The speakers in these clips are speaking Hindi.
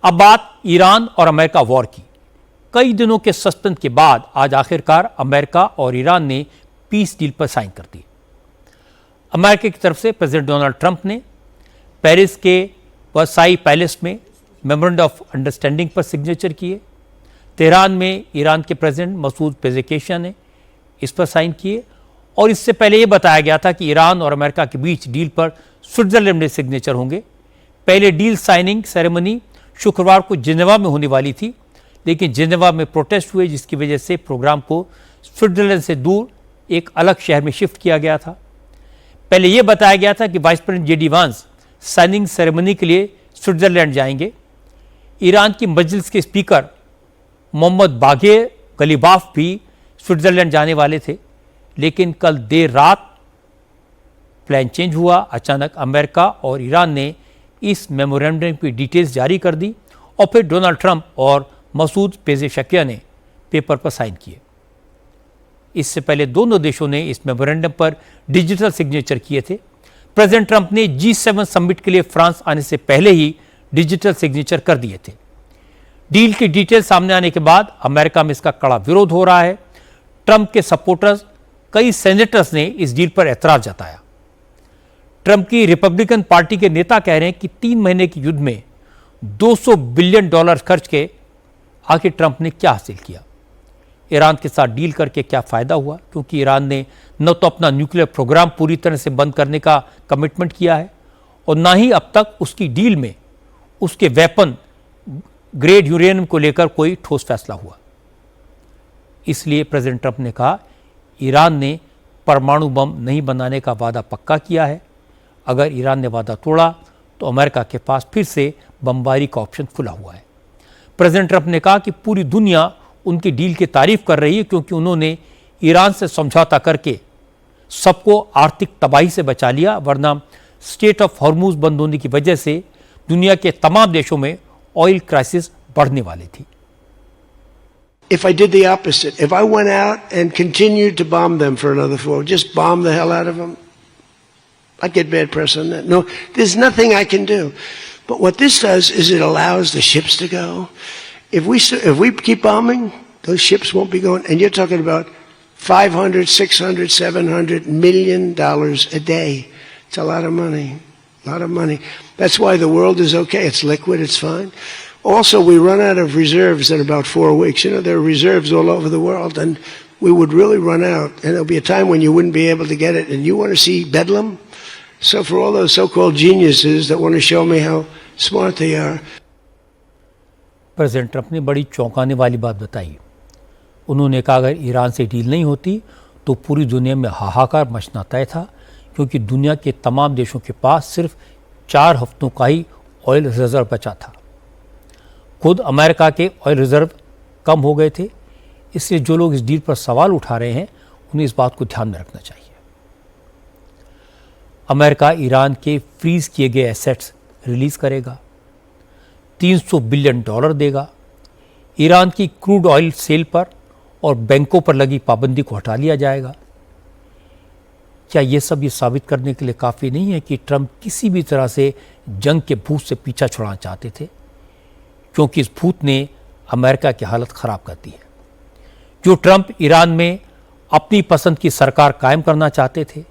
अब बात ईरान और अमेरिका वॉर की। कई दिनों के सस्पेंस के बाद आज आखिरकार अमेरिका और ईरान ने पीस डील पर साइन कर दी। अमेरिका की तरफ से प्रेसिडेंट डोनाल्ड ट्रंप ने पेरिस के वर्साई पैलेस में मेमोरेंडम ऑफ अंडरस्टैंडिंग पर सिग्नेचर किए। तेहरान में ईरान के प्रेसिडेंट मसूद पेजेशकियान ने इस पर साइन किए और इससे पहले यह बताया गया था कि ईरान और अमेरिका के बीच डील पर स्विट्जरलैंड में सिग्नेचर होंगे। पहले डील साइनिंग सेरेमनी शुक्रवार को जिनेवा में होने वाली थी, लेकिन जिनेवा में प्रोटेस्ट हुए, जिसकी वजह से प्रोग्राम को स्विट्जरलैंड से दूर एक अलग शहर में शिफ्ट किया गया था। पहले यह बताया गया था कि वाइस प्रेसिडेंट जेडी वांस साइनिंग सेरेमनी के लिए स्विट्जरलैंड जाएंगे। ईरान की मजलिस के स्पीकर मोहम्मद बागे गलीबाफ भी स्विट्जरलैंड जाने वाले थे, लेकिन कल देर रात प्लान चेंज हुआ। अचानक अमेरिका और ईरान ने इस मेमोरेंडम की डिटेल्स जारी कर दी और फिर डोनाल्ड ट्रंप और मसूद पेजेशकियान ने पेपर पर साइन किए। इससे पहले दोनों देशों ने इस मेमोरेंडम पर डिजिटल सिग्नेचर किए थे। प्रेसिडेंट ट्रंप ने G7 समिट के लिए फ्रांस आने से पहले ही डिजिटल सिग्नेचर कर दिए थे। डील की डिटेल सामने आने के बाद अमेरिका में इसका कड़ा विरोध हो रहा है। ट्रंप के सपोर्टर्स, कई सेनेटर्स ने इस डील पर एतराज जताया। ट्रंप की रिपब्लिकन पार्टी के नेता कह रहे हैं कि 3 महीने के युद्ध में $200 बिलियन खर्च के आखिर ट्रंप ने क्या हासिल किया? ईरान के साथ डील करके क्या फायदा हुआ? क्योंकि ईरान ने न तो अपना न्यूक्लियर प्रोग्राम पूरी तरह से बंद करने का कमिटमेंट किया है और ना ही अब तक उसकी डील में उसके वेपन ग्रेड यूरेनियम को लेकर कोई ठोस फैसला हुआ। इसलिए प्रेसिडेंट ट्रंप ने कहा ईरान ने परमाणु बम नहीं बनाने का वादा पक्का किया है। अगर ईरान ने वादा तोड़ा तो अमेरिका के पास फिर से बमबारी का ऑप्शन खुला हुआ है। प्रेसिडेंट ट्रंप ने कहा कि पूरी दुनिया उनकी डील की तारीफ कर रही है, क्योंकि उन्होंने ईरान से समझौता करके सबको आर्थिक तबाही से बचा लिया, वरना स्टेट ऑफ हॉर्मुज बंद होने की वजह से दुनिया के तमाम देशों में ऑयल क्राइसिस बढ़ने वाली थी। If I did the opposite, if I went out and continued to bomb them for another 4, just bomb the hell out of them, I'd get bad press on that. No, there's nothing I can do. But what this does is it allows the ships to go. If we keep bombing, those ships won't be going. And you're talking about $500, $600, $700 million a day. It's a lot of money. A lot of money. That's why the world is okay. It's liquid. It's fine. Also, we run out of reserves in about 4 weeks. You know, there are reserves all over the world, and we would really run out. And there'll be a time when you wouldn't be able to get it. And you want to see bedlam? So for all those so-called geniuses that want to show me how smart they are. President Trump ने बड़ी चौंकाने वाली बात बताई। उन्होंने कहा अगर ईरान से डील नहीं होती तो पूरी दुनिया में हाहाकार मचना तय था, क्योंकि दुनिया के तमाम देशों के पास सिर्फ 4 हफ्तों का ही ऑयल रिजर्व बचा था। खुद अमेरिका के ऑयल रिजर्व कम हो गए थे। इसलिए जो लोग इस डील पर सवाल उठा रहे हैं उन्हें इस बात को ध्यान में रखना चाहिए। अमेरिका ईरान के फ्रीज किए गए एसेट्स रिलीज करेगा, $300 बिलियन देगा। ईरान की क्रूड ऑयल सेल पर और बैंकों पर लगी पाबंदी को हटा लिया जाएगा। क्या ये सब ये साबित करने के लिए काफ़ी नहीं है कि ट्रंप किसी भी तरह से जंग के भूत से पीछा छुड़ाना चाहते थे? क्योंकि इस भूत ने अमेरिका की हालत ख़राब कर दी है। जो ट्रंप ईरान में अपनी पसंद की सरकार कायम करना चाहते थे,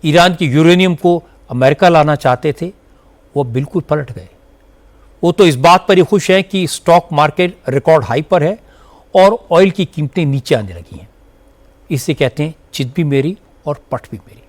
ईरान की यूरेनियम को अमेरिका लाना चाहते थे, वो बिल्कुल पलट गए। वो तो इस बात पर ही खुश हैं कि स्टॉक मार्केट रिकॉर्ड हाई पर है और ऑयल की कीमतें नीचे आने लगी हैं। इसे कहते हैं चित भी मेरी और पट भी मेरी।